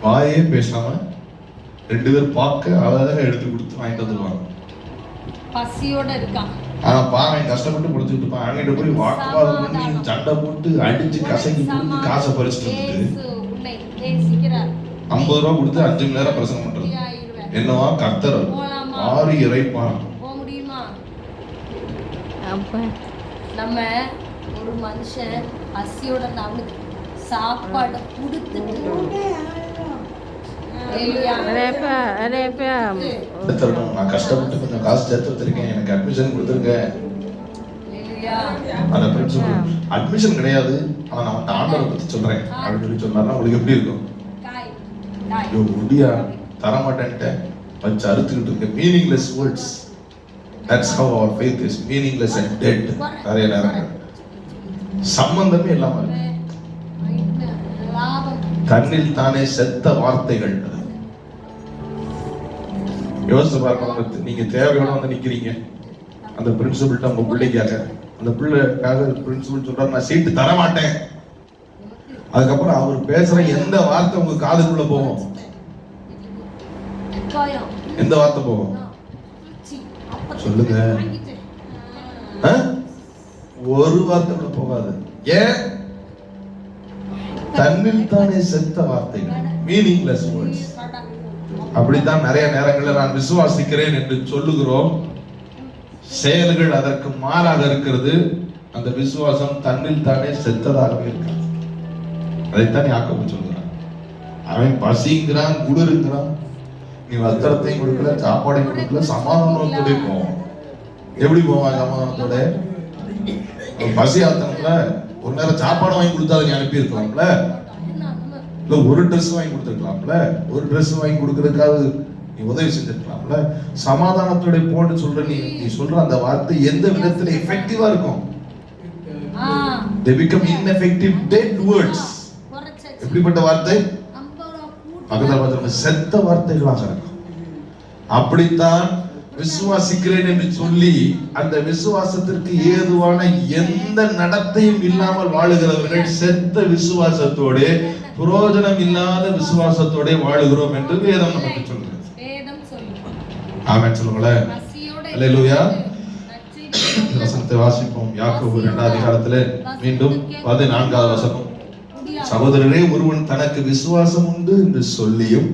வாயே பேசாம 2 பேர் பார்க்க அழகாக எடுத்து கொடுத்து வாங்கிட்டு வந்துருவாங்க. பசியோட இருக்கான். பாவன் கஷ்டப்பட்டு முடிச்சுட்டு இருப்பான். அங்கிட்ட போய் வாக்குவாதம் பண்ணி சண்டை போட்டு அடிச்சு கசக்கி கொடுத்து காசை பறிச்சுட்டு வந்து 50 ரூபா கொடுத்து 5 மணி நேரம் பிரசங்கம் பண்றது. என்னவா கர்த்தர் ஆறு இறைப்பான். முடியுமா? நம்ம ஒரு மனுஷன் பசியோட அவனுக்கு சாப்பாடு கொடுத்துட்டு நான் கஷ்டப்பட்டு கொஞ்சம் காசு சேர்த்து வச்சிருக்கேன், எனக்கு அட்மிஷன் கொடுத்துருங்க. அந்த பிரின்சிபல் அட்மிஷன் கிடையாது, ஆனா நான் ஆண்டவரை பத்தி சொல்றேன் அப்படின்னு சொல்லி சொன்னாருன்னா உங்களுக்கு எப்படி இருக்கும்? முடியா தரமாட்டேன்ட்ட வச்சு அறுத்துக்கிட்டு இருக்க meaningless words. That's how our faith is, meaningless and dead. நிறைய நேரங்கள் சம்பந்தமே இல்லாம தன்னில் தானே செத்த வார்த்தைகள். யோசிச்சு பார்க்கணும். நீங்க தேவையோட வந்து நிக்கிறீங்க அந்த பிரின்சிபல்ட்ட உங்க பிள்ளைக்காக. அந்த பிள்ளைக்காக பிரின்சிபல் சொல்றாரு நான் சீட்டு தர மாட்டேன். அதுக்கப்புறம் அவர் பேசுற எந்த வார்த்தை உங்க காதுக்குள்ள போகும்? எந்த வார்த்தை போகும் சொல்லுங்க? ஒரு வார்த்தை கூட போகாது. ஏன்? தன்னில் தானே செத்த வார்த்தைகள், மீனிங்லெஸ் வேர்ட்ஸ். அப்படித்தான் நிறைய நேரங்களில் நான் விசுவாசிக்கிறேன் என்று சொல்லுகிறோம், செயல்கள் அதற்கு மாறாக இருக்கிறது. அந்த விசுவாசம் தன்னில் தானே செத்ததாகவே இருக்கிறது. அதைத்தான் யாக்கோபு சொல்கிறான். அவன் பசிங்கிறான், குளிருங்கிறான், நீ வஸ்திரத்தையும் கொடுக்கல, சாப்பாடையும் கொடுக்கல, சமாதானத்தோட போவோம். எப்படி போவான் சமாதானத்தோட? பசி ஆத்தனம்ல ஒரு நேரம் சாப்பாடு வாங்கி கொடுத்தா நீ அனுப்பி இருக்கலாம்ல, இல்ல ஒரு ட்ரெஸ் வாங்கி கொடுத்துருக்கலாம்ல, ஒரு ட்ரெஸ் வாங்கி கொடுக்கறதுக்காக நீ உதவி செஞ்சிருக்கலாம்ல. சமாதானத்தோட போன்னு சொல்ற நீ சொல்ற அந்த வார்த்தை எந்த விதத்துல எஃபெக்டிவா இருக்கும்? They become ineffective dead words. எப்படிப்பட்ட வார்த்தை? பக்கத்துல செத்த வார்த்தைகளாக இருக்கும். அப்படித்தான் விசுவாசிக்கிறேன் என்று சொல்லி அந்த விசுவாசத்திற்கு ஏதுவான எந்த நடத்தையும் இல்லாமல் வாழுகிறவர்கள் செத்த விசுவாசத்தோட, பிரயோஜனம் இல்லாத விசுவாசத்தோட வாழுகிறோம் என்று வேதம் நமக்கு சொல்கிறது. ஆமென் சொல்லுங்களேன். அல்லேலூயா. வசனத்தை வாசிப்போம். யாக்கோபு 2 அதிகாரத்திலே மீண்டும் 14வது வசனம். சகோதரரே, ஒருவன் தனக்கு விசுவாசம் உண்டு என்று சொல்லியும்